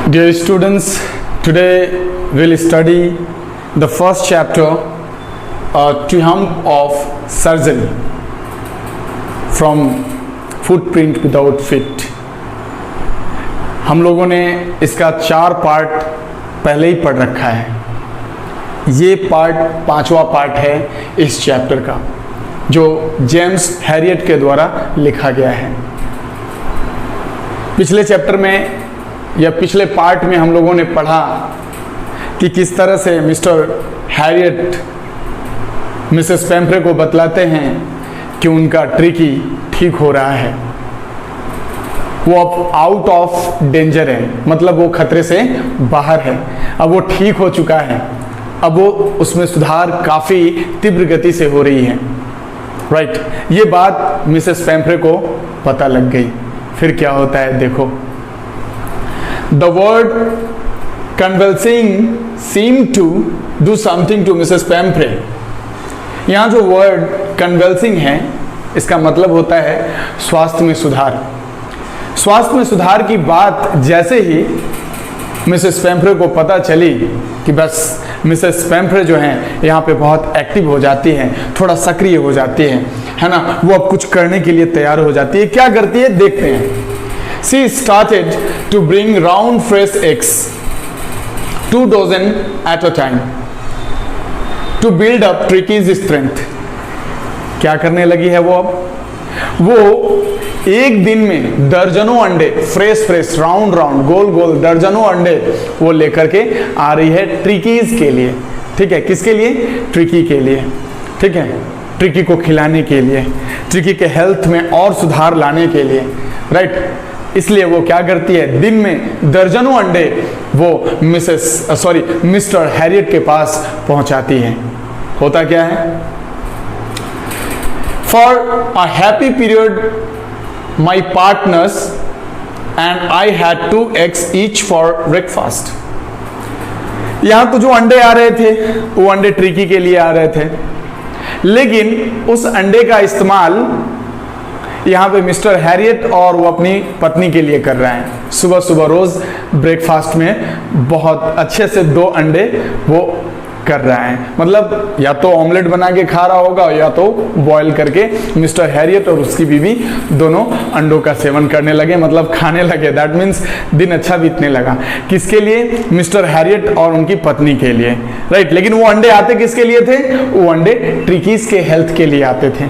Dear students, today we'll study the first chapter, Triumph of Surgery from Footprint Without Feet. हम लोगों ने इसका 4 part पहले ही पढ़ रखा है। ये पार्ट 5वां पार्ट है इस चैप्टर का, जो जेम्स हैरियट के द्वारा लिखा गया है। पिछले चैप्टर में या पिछले पार्ट में हम लोगों ने पढ़ा कि किस तरह से मिस्टर हैरियट मिसेस पेम्फ्रे को बतलाते हैं कि उनका ट्रिकी ठीक हो रहा है, वो अब आउट ऑफ डेंजर है, मतलब वो खतरे से बाहर है, अब वो ठीक हो चुका है, अब वो उसमें सुधार काफ़ी तीव्र गति से हो रही है। राइट, ये बात मिसेस पेम्फ्रे को पता लग गई। फिर क्या होता है देखो। The word convulsing seemed to do something to Mrs. Pampre. यहाँ जो वर्ड convulsing है, इसका मतलब होता है स्वास्थ्य में सुधार। स्वास्थ्य में सुधार की बात जैसे ही मिसेस पेम्फ्रे को पता चली कि बस मिसेस पेम्फ्रे जो हैं यहाँ पे बहुत एक्टिव हो जाती हैं, थोड़ा सक्रिय हो जाती हैं, है ना, वो अब कुछ करने के लिए तैयार हो जाती है। क्या करती है देखते हैं। She started to bring round fresh eggs, 2 dozen at a time, to build up Tricky's strength. क्या करने लगी है वो अब? वो एक दिन में दर्जनों अंडे फ्रेश राउंड गोल दर्जनों अंडे वो लेकर के आ रही है ट्रिकीज के लिए। ठीक है, किसके लिए? ट्रिकी के लिए। ठीक है, ट्रिकी को खिलाने के लिए, ट्रिकी के हेल्थ में और सुधार लाने के लिए। राइट, इसलिए वो क्या करती है, दिन में दर्जनों अंडे वो मिस्टर हैरियट के पास पहुंचाती है। होता क्या है? For a happy period my partners and I had 2 eggs each for breakfast. यहां तो जो अंडे आ रहे थे वो अंडे ट्रिकी के लिए आ रहे थे, लेकिन उस अंडे का इस्तेमाल यहाँ पे मिस्टर हैरियट और वो अपनी पत्नी के लिए कर रहे हैं। सुबह सुबह रोज ब्रेकफास्ट में बहुत अच्छे से 2 अंडे वो कर रहा है, मतलब या तो ऑमलेट बना के खा रहा होगा या तो बॉईल करके मिस्टर हैरियट और उसकी बीवी दोनों अंडों का सेवन करने लगे, मतलब खाने लगे। दैट मीन्स दिन अच्छा बीतने लगा। किसके लिए? मिस्टर हैरियट और उनकी पत्नी के लिए। राइट, लेकिन वो अंडे आते किसके लिए थे? वो अंडे ट्रिकीज के हेल्थ के लिए आते थे।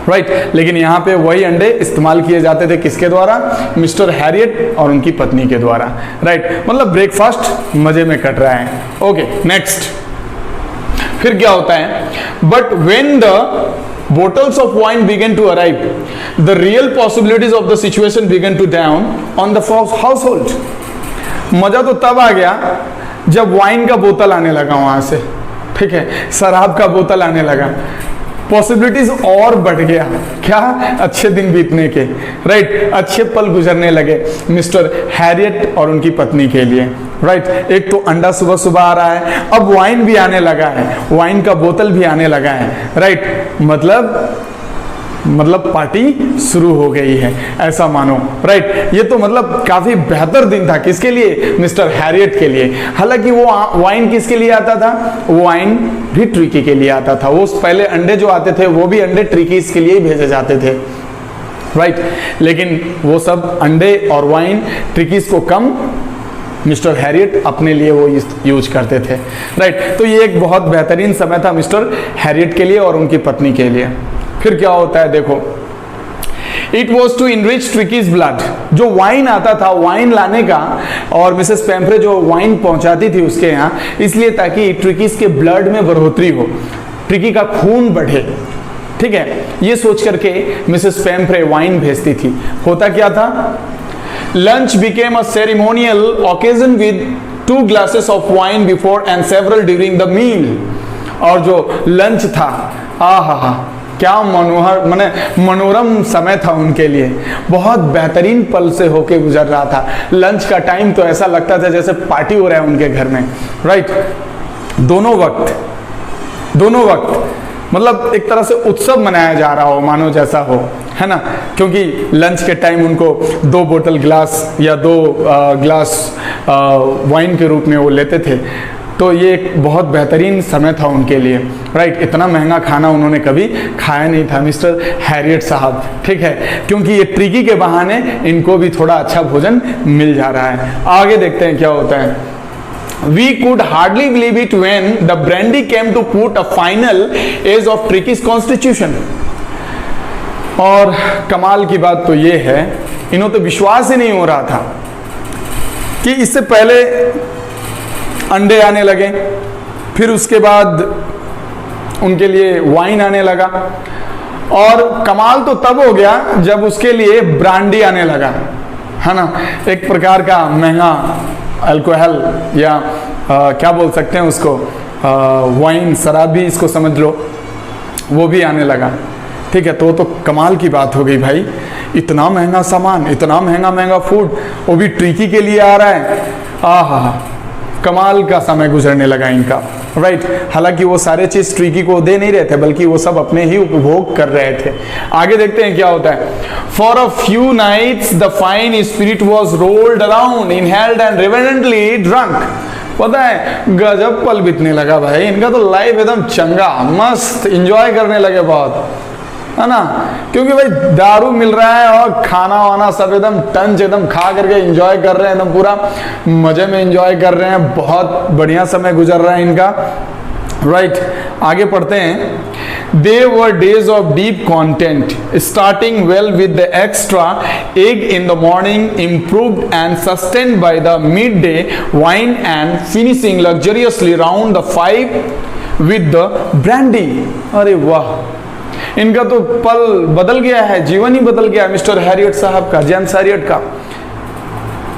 राइट, लेकिन यहाँ पे वही अंडे इस्तेमाल किए जाते थे किसके द्वारा? मिस्टर हैरियट और उनकी पत्नी के द्वारा। राइट, मतलब ब्रेकफास्ट मजे में कट रहा है। Okay, next. फिर क्या होता है? But when the bottles of wine began to arrive, the real possibilities of the situation began to dawn on the household. मजा तो तब आ गया जब वाइन का बोतल आने लगा वहां से। ठीक है, शराब का बोतल आने लगा, पॉसिबिलिटीज और बढ़ गया। क्या? अच्छे दिन बीतने के। राइट, अच्छे पल गुजरने लगे मिस्टर हैरियट और उनकी पत्नी के लिए। राइट, एक तो अंडा सुबह सुबह आ रहा है, अब वाइन भी आने लगा है, वाइन का बोतल भी आने लगा है। राइट, मतलब पार्टी शुरू हो गई है, ऐसा मानो। राइट, ये तो मतलब काफी बेहतर दिन था। किसके लिए? मिस्टर हैरियट के लिए। हालांकि वो वाइन किसके लिए आता था? वो वाइन भी ट्रिकी के लिए आता था। वो पहले अंडे जो आते थे वो भी अंडे ट्रिकीज के लिए ही भेजे जाते थे। राइट, लेकिन वो सब अंडे और वाइन ट्रिकीज को कम, मिस्टर हैरियट अपने लिए वो यूज करते थे। राइट, तो ये एक बहुत बेहतरीन समय था मिस्टर हैरियट के लिए और उनकी पत्नी के लिए। फिर क्या होता है देखो। इट वॉज टू इनरिच ट्रिकीज ब्लड। जो वाइन आता था, वाइन लाने का और मिसेस पेम्फ्रे जो वाइन पहुंचाती थी उसके यहाँ, इसलिए ताकि ट्रिकीज के ब्लड में बढ़ोतरी हो, ट्रिकी का खून बढ़े। ठीक है, ये सोच करके मिसेस पेम्फ्रे वाइन भेजती थी। होता क्या था? Lunch became a ceremonial occasion with 2 glasses of wine before and several during the meal. और जो लंच था, आहा, क्या मनोरम समय था उनके लिए। बहुत बेहतरीन पल से होके गुजर रहा था। लंच का टाइम तो ऐसा लगता था जैसे पार्टी हो रहा है उनके घर में। राइट, दोनों वक्त मतलब एक तरह से उत्सव मनाया जा रहा हो, मानो जैसा हो। है ना, क्योंकि लंच के टाइम उनको 2 बोतल ग्लास या 2 ग्लास वाइन के रूप में वो लेते थे। तो ये एक बहुत बेहतरीन समय था उनके लिए, राइट। इतना महंगा खाना उन्होंने कभी खाया नहीं था मिस्टर हैरियट साहब, ठीक है, क्योंकि ये ट्रिकी के बहाने इनको भी थोड़ा अच्छा भोजन मिल जा रहा है। आगे देखते हैं क्या होता है। We could hardly believe it when the brandy came to put a final edge of Tricky's constitution. और कमाल की बात तो ये है, इन्हों तो विश्वास ही नहीं हो रहा था कि इससे पहले अंडे आने लगे, फिर उसके बाद उनके लिए वाइन आने लगा, और कमाल तो तब हो गया जब उसके लिए ब्रांडी आने लगा, है ना, एक प्रकार का महंगा अल्कोहल या क्या बोल सकते हैं उसको, वाइन, शराब भी इसको समझ लो, वो भी आने लगा, ठीक है। तो कमाल की बात हो गई भाई, इतना महंगा सामान, इतना महंगा फूड, वो भी ट्रिकी के लिए आ रहा है। आहा, कमाल का समय गुजरने लगा इनका, राइट। हालांकि वो सारे चीज ट्रिकी को दे नहीं रहे थे, बल्कि वो सब अपने ही उपभोग कर रहे थे। आगे देखते हैं क्या होता है। For a few nights the fine spirit was rolled around, inhaled and reverently drunk. पता है, गजब पल बीतने लगा भाई इनका, तो लाइफ एकदम चंगा, मस्त एंजॉय करने लगे बहुत, है ना, क्योंकि भाई दारू मिल रहा है और खाना वाना सब एकदम टंच, एकदम खा करके एंजॉय कर रहे हैं, एकदम पूरा मजे में एंजॉय कर रहे हैं, बहुत बढ़िया समय गुजर रहा है इनका, राइट। आगे पढ़ते हैं। They were days of deep content, starting well with the extra egg in the morning, improved and sustained by the midday wine and finishing luxuriously round the 5 with the brandy. अरे वाह, इनका तो पल बदल गया है, जीवन ही बदल गया मिस्टर हैरियट साहब का, जेम्स हैरियट का।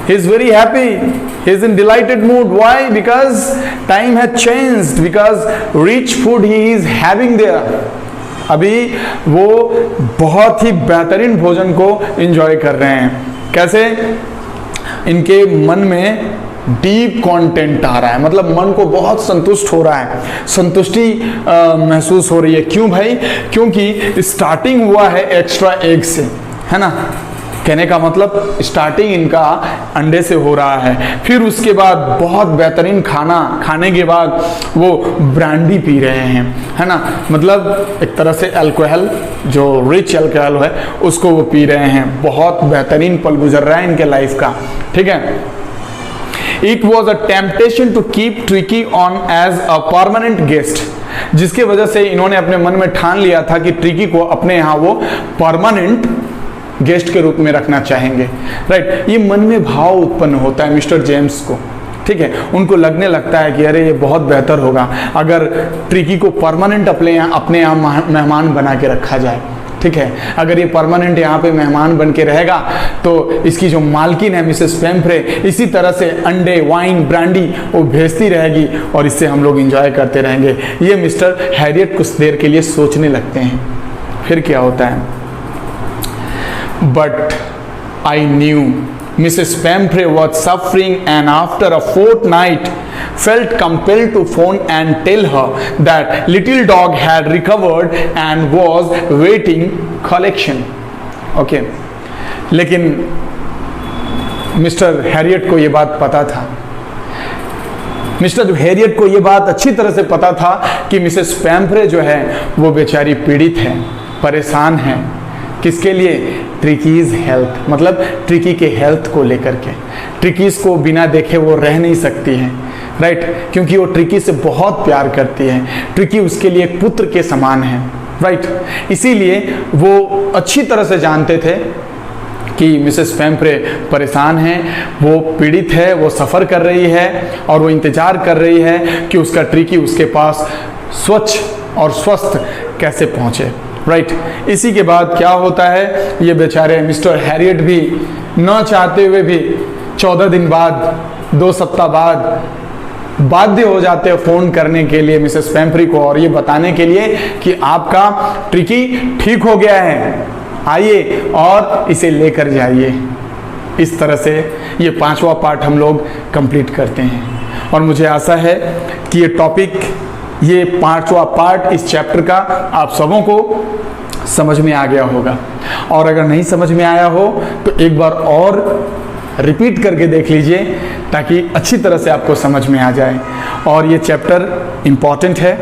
He is very happy, he is in delighted mood. Why? Because time has changed, because rich food he is having there. अभी वो बहुत ही बेहतरीन भोजन को एंजॉय कर रहे हैं। कैसे? इनके मन में डीप कंटेंट आ रहा है, मतलब मन को बहुत संतुष्ट हो रहा है, संतुष्टि महसूस हो रही है। क्यों भाई? क्योंकि स्टार्टिंग हुआ है एक्स्ट्रा एग से, है ना, कहने का मतलब स्टार्टिंग इनका अंडे से हो रहा है, फिर उसके बाद बहुत बेहतरीन खाना खाने के बाद वो ब्रांडी पी रहे हैं, है ना, मतलब एक तरह से अल्कोहल, जो रिच अल्कोहल है उसको वो पी रहे हैं। बहुत बेहतरीन पल गुजर रहा है इनके लाइफ का, ठीक है। It was a temptation to keep Tricky on as a permanent guest, जिसके वजह से इन्होंने अपने मन में ठान लिया था कि ट्रिकी को अपने यहाँ वो परमानेंट गेस्ट के रूप में रखना चाहेंगे, राइट। ये मन में भाव उत्पन्न होता है मिस्टर जेम्स को, ठीक है। उनको लगने लगता है कि अरे ये बहुत बेहतर होगा अगर ट्रिकी को परमानेंट अपने यहाँ मेहमान बना के रखा जाए, ठीक है। अगर ये परमानेंट यहाँ पे मेहमान बन के रहेगा तो इसकी जो मालकिन है मिसेस पेम्फ्रे, इसी तरह से अंडे, वाइन, ब्रांडी वो भेजती रहेगी और इससे हम लोग इंजॉय करते रहेंगे। ये मिस्टर हैरियट कुछ देर के लिए सोचने लगते हैं। फिर क्या होता है? But I knew Mrs. Pamphre was suffering, and after a fortnight felt compelled to phone and tell her that little dog had recovered and was waiting collection. Okay, लेकिन मिस्टर हैरियट को ये बात पता था, मिस्टर हैरियट को ये बात अच्छी तरह से पता था कि मिसेस पैम्फ्रे जो है वो बेचारी पीड़ित है, परेशान है। किसके लिए? ट्रिकीज हेल्थ, मतलब ट्रिकी के हेल्थ को लेकर के। ट्रिकीज को बिना देखे वो रह नहीं सकती है, राइट, क्योंकि वो ट्रिकी से बहुत प्यार करती है। ट्रिकी उसके लिए एक पुत्र के समान है, राइट। इसीलिए वो अच्छी तरह से जानते थे कि मिसेस पेम्फ्रे परेशान है, वो पीड़ित है, वो सफ़र कर रही है और वो इंतज़ार कर रही है कि उसका ट्रिकी उसके पास स्वच्छ और स्वस्थ कैसे पहुँचे, राइट। इसी के बाद क्या होता है, ये बेचारे मिस्टर हैरियट भी न चाहते हुए भी 14 दिन बाद, 2 सप्ताह बाद बाध्य हो जाते हैं फ़ोन करने के लिए मिसेस पेम्फ्रे को और ये बताने के लिए कि आपका ट्रिकी ठीक हो गया है, आइए और इसे लेकर जाइए। इस तरह से ये 5वां पार्ट हम लोग कंप्लीट करते हैं और मुझे आशा है कि ये टॉपिक, ये 5वां पार्ट इस चैप्टर का आप सबों को समझ में आ गया होगा। और अगर नहीं समझ में आया हो तो एक बार और रिपीट करके देख लीजिए ताकि अच्छी तरह से आपको समझ में आ जाए। और ये चैप्टर इम्पॉर्टेंट है,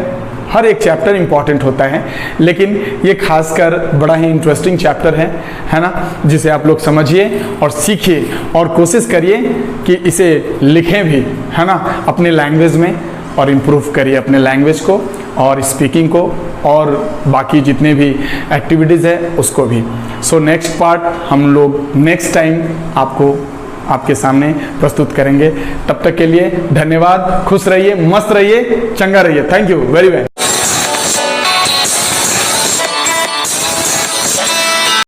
हर एक चैप्टर इम्पॉर्टेंट होता है, लेकिन ये खासकर बड़ा ही इंटरेस्टिंग चैप्टर है ना, जिसे आप लोग समझिए और सीखिए और कोशिश करिए कि इसे लिखें भी, है ना, अपने लैंग्वेज में, और इम्प्रूव करिए अपने लैंग्वेज को और स्पीकिंग को और बाकी जितने भी एक्टिविटीज़ है उसको भी। सो नेक्स्ट पार्ट हम लोग नेक्स्ट टाइम आपके सामने प्रस्तुत करेंगे। तब तक के लिए धन्यवाद, खुश रहिए, मस्त रहिए, चंगा रहिए। Thank you very much.